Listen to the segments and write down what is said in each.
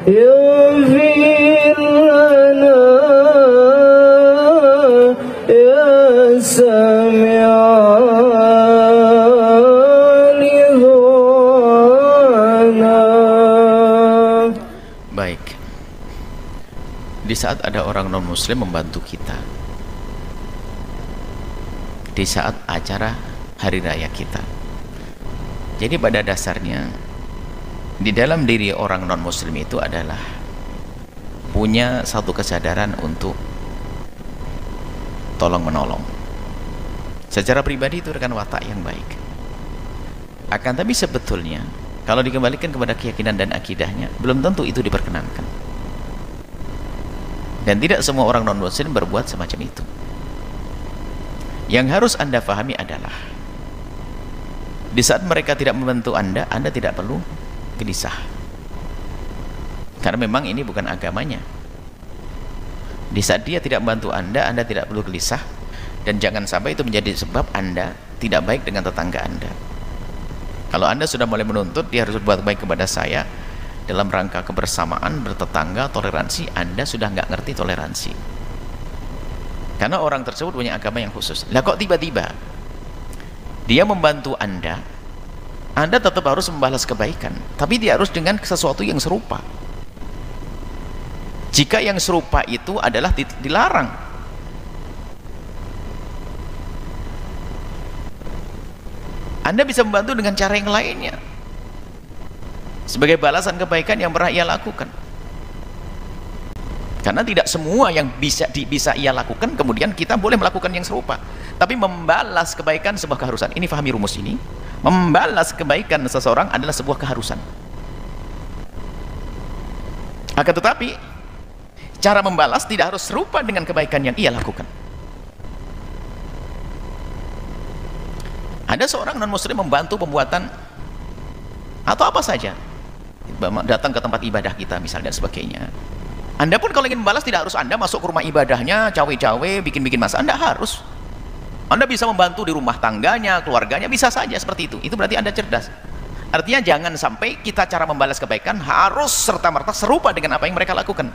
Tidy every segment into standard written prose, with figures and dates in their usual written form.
اغفر لنا يا سامع لدعانا. Baik, di saat ada orang non-muslim membantu kita, di saat acara hari raya kita, jadi pada dasarnya di dalam diri orang non-muslim itu adalah punya satu kesadaran untuk tolong menolong. Secara pribadi itu rekan watak yang baik. Akan tapi sebetulnya kalau dikembalikan kepada keyakinan dan akidahnya, belum tentu itu diperkenankan. Dan tidak semua orang non-muslim berbuat semacam itu. Yang harus Anda pahami adalah di saat mereka tidak membantu Anda tidak perlu gelisah, karena memang ini bukan agamanya. Di saat dia tidak membantu Anda tidak perlu gelisah, dan jangan sampai itu menjadi sebab Anda tidak baik dengan tetangga Anda. Kalau Anda sudah mulai menuntut dia harus berbuat baik kepada saya dalam rangka kebersamaan, bertetangga, toleransi, Anda sudah nggak ngerti toleransi, karena orang tersebut punya agama yang khusus. Lah kok tiba-tiba dia membantu Anda tetap harus membalas kebaikan, tapi dia harus dengan sesuatu yang serupa. Jika yang serupa itu adalah dilarang, Anda bisa membantu dengan cara yang lainnya sebagai balasan kebaikan yang pernah ia lakukan. Karena tidak semua yang bisa ia lakukan kemudian kita boleh melakukan yang serupa, tapi membalas kebaikan sebuah keharusan. Ini pahami rumus ini. Membalas kebaikan seseorang adalah sebuah keharusan. Akan tetapi cara membalas tidak harus serupa dengan kebaikan yang ia lakukan. Ada seorang non-muslim membantu pembuatan atau apa saja, datang ke tempat ibadah kita misalnya dan sebagainya. Anda pun kalau ingin membalas tidak harus Anda masuk ke rumah ibadahnya, cawe-cawe, bikin-bikin masalah. Anda harus. Anda bisa membantu di rumah tangganya, keluarganya, bisa saja seperti itu. Itu berarti Anda cerdas. Artinya jangan sampai kita cara membalas kebaikan harus serta-merta serupa dengan apa yang mereka lakukan.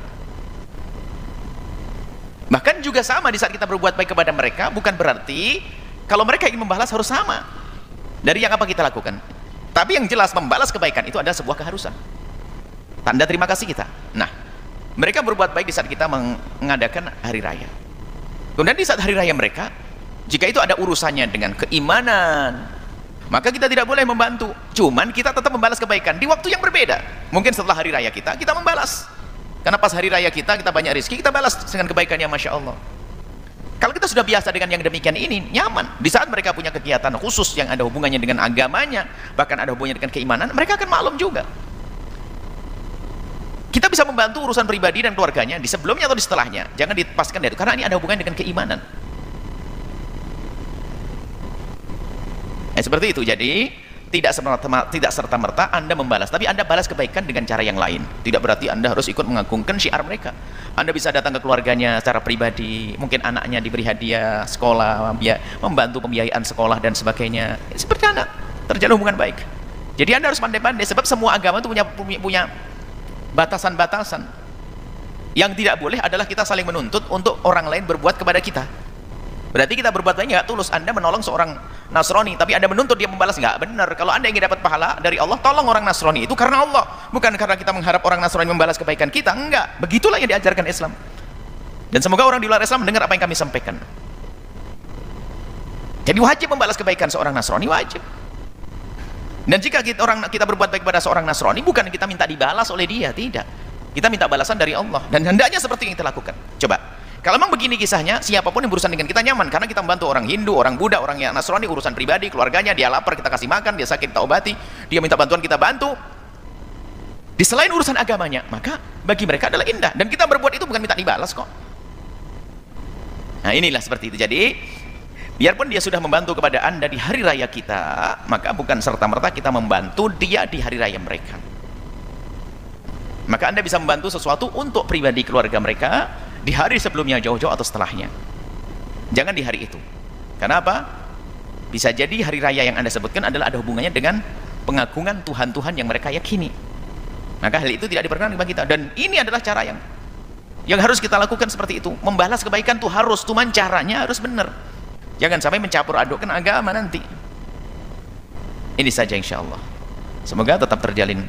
Bahkan juga sama di saat kita berbuat baik kepada mereka, bukan berarti kalau mereka ingin membalas harus sama dari yang apa kita lakukan. Tapi yang jelas membalas kebaikan itu adalah sebuah keharusan. Tanda terima kasih kita. Nah, mereka berbuat baik di saat kita mengadakan hari raya. Kemudian di saat hari raya mereka, jika itu ada urusannya dengan keimanan, maka kita tidak boleh membantu. Cuman kita tetap membalas kebaikan di waktu yang berbeda. Mungkin setelah hari raya kita membalas. Karena pas hari raya kita banyak rezeki, kita balas dengan kebaikan yang Masya Allah. Kalau kita sudah biasa dengan yang demikian ini, nyaman. Di saat mereka punya kegiatan khusus yang ada hubungannya dengan agamanya, bahkan ada hubungannya dengan keimanan, mereka akan maklum juga. Kita bisa membantu urusan pribadi dan keluarganya di sebelumnya atau di setelahnya. Jangan dipaskan dari itu, karena ini ada hubungannya dengan keimanan. Seperti itu. Jadi tidak serta-merta Anda membalas, tapi Anda balas kebaikan dengan cara yang lain. Tidak berarti Anda harus ikut mengagungkan syiar mereka. Anda bisa datang ke keluarganya secara pribadi, mungkin anaknya diberi hadiah sekolah, membantu pembiayaan sekolah dan sebagainya. Seperti anak terjalin hubungan baik. Jadi Anda harus pandai-pandai, sebab semua agama itu punya batasan-batasan. Yang tidak boleh adalah kita saling menuntut untuk orang lain berbuat kepada kita. Berarti kita berbuat baik nggak tulus. Anda menolong seorang Nasrani, tapi Anda menuntut dia membalas, nggak benar. Kalau Anda ingin dapat pahala dari Allah, tolong orang Nasrani itu karena Allah, bukan karena kita mengharap orang Nasrani membalas kebaikan kita. Enggak, begitulah yang diajarkan Islam. Dan semoga orang di luar Islam mendengar apa yang kami sampaikan. Jadi wajib membalas kebaikan seorang Nasrani, wajib. Dan jika kita berbuat baik pada seorang Nasrani, bukan kita minta dibalas oleh dia, tidak. Kita minta balasan dari Allah, dan hendaknya seperti yang kita lakukan. Coba, kalau memang begini kisahnya, siapapun yang berurusan dengan kita nyaman, karena kita membantu orang Hindu, orang Buddha, orang yang Nasrani, urusan pribadi, keluarganya, dia lapar, kita kasih makan, dia sakit, kita obati, dia minta bantuan, kita bantu. Di selain urusan agamanya, maka bagi mereka adalah indah, dan kita berbuat itu bukan minta dibalas kok. Nah inilah seperti itu. Jadi biarpun dia sudah membantu kepada Anda di hari raya kita, maka bukan serta-merta kita membantu dia di hari raya mereka. Maka Anda bisa membantu sesuatu untuk pribadi keluarga mereka di hari sebelumnya, jauh-jauh atau setelahnya. Jangan di hari itu. Karena apa? Bisa jadi hari raya yang Anda sebutkan adalah ada hubungannya dengan pengagungan Tuhan-Tuhan yang mereka yakini. Maka hal itu tidak diperkenankan bagi kita, dan ini adalah cara yang harus kita lakukan seperti itu. Membalas kebaikan tuh harus, cuman caranya harus benar. Jangan sampai mencampur adukkan agama nanti. Ini saja insya Allah. Semoga tetap terjalin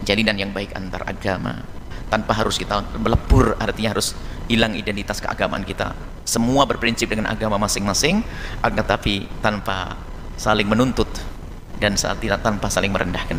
jalinan yang baik antar agama, tanpa harus kita melebur, artinya harus hilang identitas keagamaan kita. Semua berprinsip dengan agama masing-masing, akan tapi tanpa saling menuntut dan tanpa saling merendahkan.